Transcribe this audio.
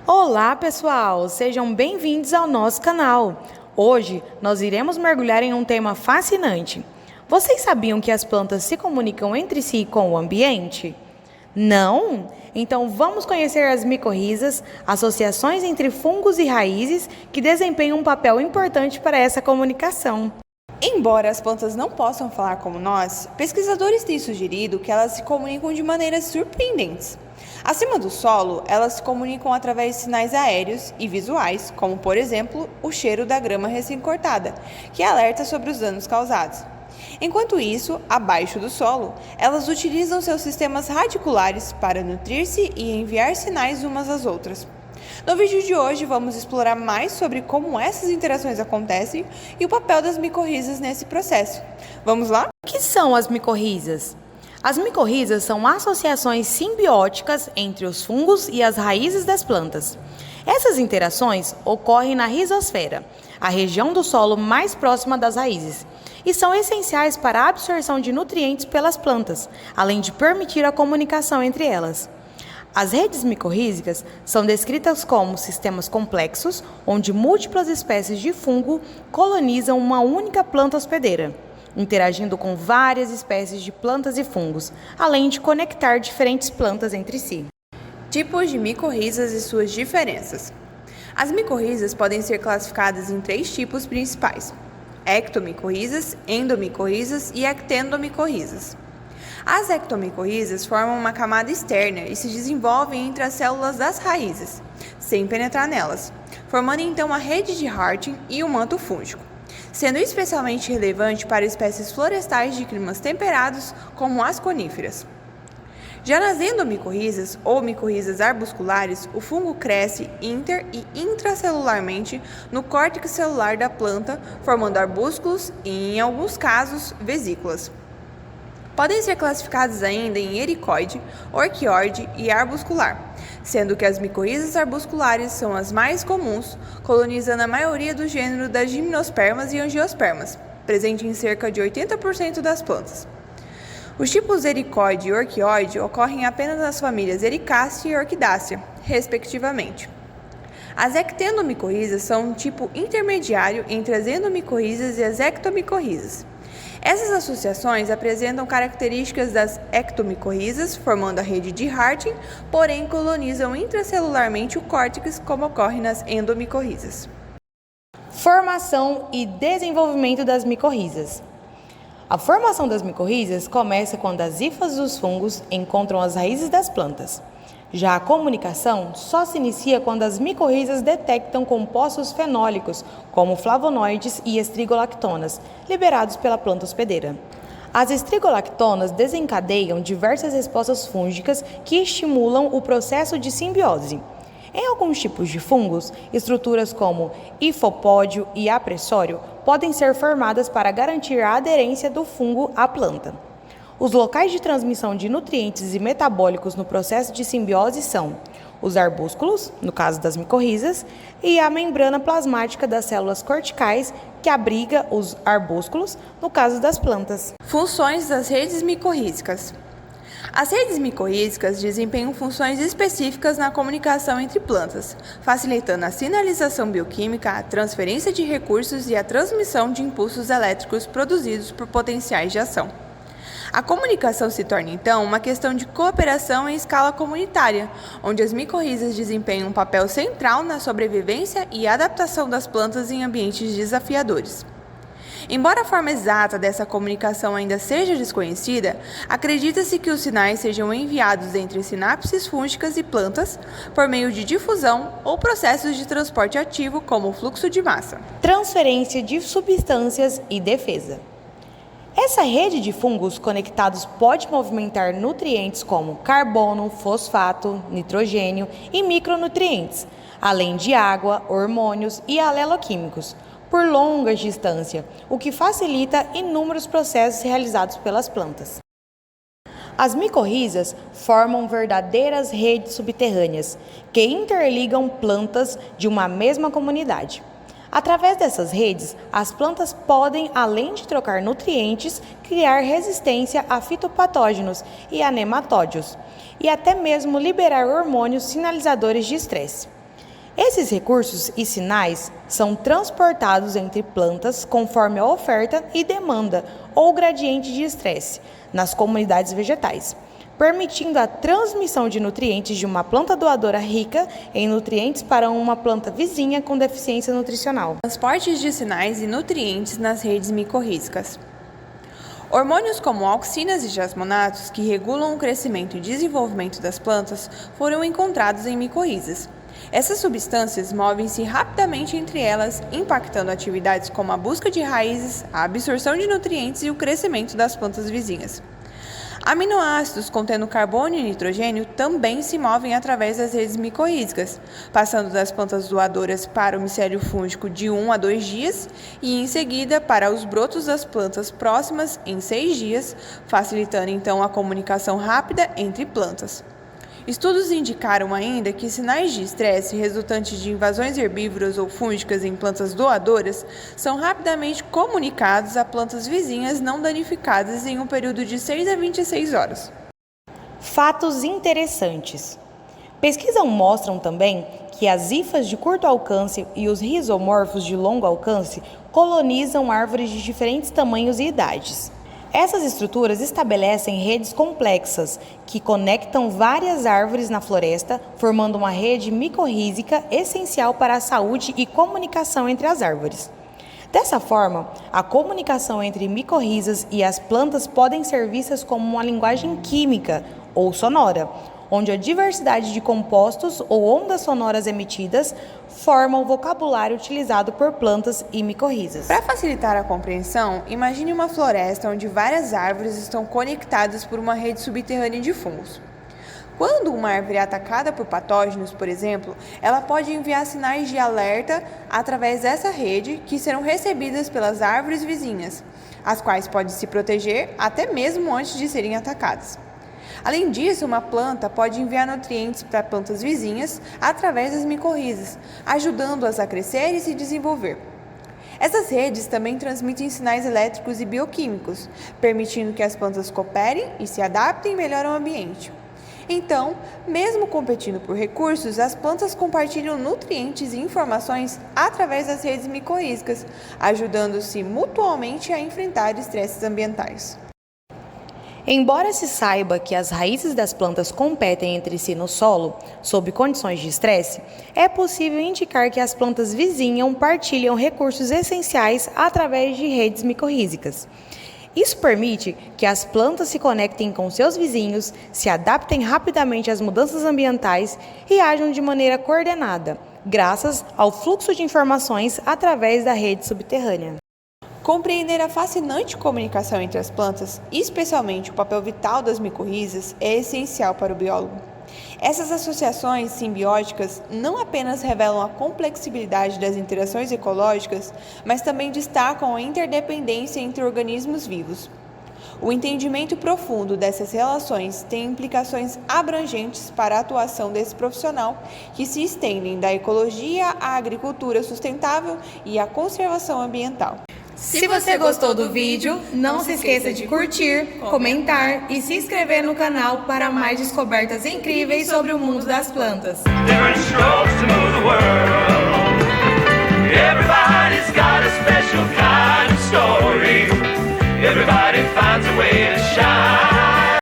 Olá, pessoal! Sejam bem-vindos ao nosso canal. Hoje, nós iremos mergulhar em um tema fascinante. Vocês sabiam que as plantas se comunicam entre si com o ambiente? Não? Então vamos conhecer as micorrizas, associações entre fungos e raízes que desempenham um papel importante para essa comunicação. Embora as plantas não possam falar como nós, pesquisadores têm sugerido que elas se comunicam de maneiras surpreendentes. Acima do solo, elas se comunicam através de sinais aéreos e visuais, como, por exemplo, o cheiro da grama recém-cortada, que alerta sobre os danos causados. Enquanto isso, abaixo do solo, elas utilizam seus sistemas radiculares para nutrir-se e enviar sinais umas às outras. No vídeo de hoje, vamos explorar mais sobre como essas interações acontecem e o papel das micorrizas nesse processo. Vamos lá? O que são as micorrizas? As micorrizas são associações simbióticas entre os fungos e as raízes das plantas. Essas interações ocorrem na rizosfera, a região do solo mais próxima das raízes, e são essenciais para a absorção de nutrientes pelas plantas, além de permitir a comunicação entre elas. As redes micorrízicas são descritas como sistemas complexos, onde múltiplas espécies de fungo colonizam uma única planta hospedeira, interagindo com várias espécies de plantas e fungos, além de conectar diferentes plantas entre si. Tipos de micorrizas e suas diferenças. As micorrizas podem ser classificadas em 3 tipos principais: ectomicorrizas, endomicorrizas e ectendomicorrizas. As ectomicorrizas formam uma camada externa e se desenvolvem entre as células das raízes, sem penetrar nelas, formando então a rede de Harting e o manto fúngico, sendo especialmente relevante para espécies florestais de climas temperados, como as coníferas. Já nas endomicorrizas, ou micorrizas arbusculares, o fungo cresce inter- e intracelularmente no córtex celular da planta, formando arbúsculos e, em alguns casos, vesículas. Podem ser classificadas ainda em ericoide, orquiorde e arbuscular, sendo que as micorrizas arbusculares são as mais comuns, colonizando a maioria do gênero das gimnospermas e angiospermas, presente em cerca de 80% das plantas. Os tipos ericoide e orquiorde ocorrem apenas nas famílias Ericácea e Orquidácea, respectivamente. As ectendomicorrizas são um tipo intermediário entre as endomicorrizas e as ectomicorrizas. Essas associações apresentam características das ectomicorrizas, formando a rede de Harting, porém colonizam intracelularmente o córtex, como ocorre nas endomicorrizas. Formação e desenvolvimento das micorrizas. A formação das micorrizas começa quando as hifas dos fungos encontram as raízes das plantas. Já a comunicação só se inicia quando as micorrizas detectam compostos fenólicos, como flavonoides e estrigolactonas, liberados pela planta hospedeira. As estrigolactonas desencadeiam diversas respostas fúngicas que estimulam o processo de simbiose. Em alguns tipos de fungos, estruturas como hifopódio e apressório podem ser formadas para garantir a aderência do fungo à planta. Os locais de transmissão de nutrientes e metabólicos no processo de simbiose são os arbúsculos, no caso das micorrizas, e a membrana plasmática das células corticais, que abriga os arbúsculos, no caso das plantas. Funções das redes micorrízicas. As redes micorrízicas desempenham funções específicas na comunicação entre plantas, facilitando a sinalização bioquímica, a transferência de recursos e a transmissão de impulsos elétricos produzidos por potenciais de ação. A comunicação se torna, então, uma questão de cooperação em escala comunitária, onde as micorrizas desempenham um papel central na sobrevivência e adaptação das plantas em ambientes desafiadores. Embora a forma exata dessa comunicação ainda seja desconhecida, acredita-se que os sinais sejam enviados entre sinapses fúngicas e plantas por meio de difusão ou processos de transporte ativo, como o fluxo de massa. Transferência de substâncias e defesa. Essa rede de fungos conectados pode movimentar nutrientes como carbono, fosfato, nitrogênio e micronutrientes, além de água, hormônios e aleloquímicos, por longas distâncias, o que facilita inúmeros processos realizados pelas plantas. As micorrizas formam verdadeiras redes subterrâneas que interligam plantas de uma mesma comunidade. Através dessas redes, as plantas podem, além de trocar nutrientes, criar resistência a fitopatógenos e a nematóides, e até mesmo liberar hormônios sinalizadores de estresse. Esses recursos e sinais são transportados entre plantas conforme a oferta e demanda ou gradiente de estresse nas comunidades vegetais, permitindo a transmissão de nutrientes de uma planta doadora rica em nutrientes para uma planta vizinha com deficiência nutricional. Transportes de sinais e nutrientes nas redes micorrízicas. Hormônios como auxinas e jasmonatos, que regulam o crescimento e desenvolvimento das plantas, foram encontrados em micorrizas. Essas substâncias movem-se rapidamente entre elas, impactando atividades como a busca de raízes, a absorção de nutrientes e o crescimento das plantas vizinhas. Aminoácidos contendo carbono e nitrogênio também se movem através das redes micorrízicas, passando das plantas doadoras para o micélio fúngico de 1 a 2 dias e, em seguida, para os brotos das plantas próximas em 6 dias, facilitando então a comunicação rápida entre plantas. Estudos indicaram ainda que sinais de estresse resultantes de invasões herbívoras ou fúngicas em plantas doadoras são rapidamente comunicados a plantas vizinhas não danificadas em um período de 6 a 26 horas. Fatos interessantes. Pesquisas mostram também que as hifas de curto alcance e os rizomorfos de longo alcance colonizam árvores de diferentes tamanhos e idades. Essas estruturas estabelecem redes complexas que conectam várias árvores na floresta, formando uma rede micorrízica essencial para a saúde e comunicação entre as árvores. Dessa forma, a comunicação entre micorrizas e as plantas podem ser vistas como uma linguagem química ou sonora, onde a diversidade de compostos ou ondas sonoras emitidas forma o vocabulário utilizado por plantas e micorrizas. Para facilitar a compreensão, imagine uma floresta onde várias árvores estão conectadas por uma rede subterrânea de fungos. Quando uma árvore é atacada por patógenos, por exemplo, ela pode enviar sinais de alerta através dessa rede que serão recebidas pelas árvores vizinhas, as quais podem se proteger até mesmo antes de serem atacadas. Além disso, uma planta pode enviar nutrientes para plantas vizinhas através das micorrizas, ajudando-as a crescer e se desenvolver. Essas redes também transmitem sinais elétricos e bioquímicos, permitindo que as plantas cooperem e se adaptem melhor ao ambiente. Então, mesmo competindo por recursos, as plantas compartilham nutrientes e informações através das redes micorrízicas, ajudando-se mutuamente a enfrentar estresses ambientais. Embora se saiba que as raízes das plantas competem entre si no solo, sob condições de estresse, é possível indicar que as plantas vizinhas partilham recursos essenciais através de redes micorrízicas. Isso permite que as plantas se conectem com seus vizinhos, se adaptem rapidamente às mudanças ambientais e ajam de maneira coordenada, graças ao fluxo de informações através da rede subterrânea. Compreender a fascinante comunicação entre as plantas, especialmente o papel vital das micorrizas, é essencial para o biólogo. Essas associações simbióticas não apenas revelam a complexibilidade das interações ecológicas, mas também destacam a interdependência entre organismos vivos. O entendimento profundo dessas relações tem implicações abrangentes para a atuação desse profissional, que se estendem da ecologia à agricultura sustentável e à conservação ambiental. Se você gostou do vídeo, não se esqueça de curtir, comentar e se inscrever no canal para mais descobertas incríveis sobre o mundo das plantas. Everybody finds a way to shine.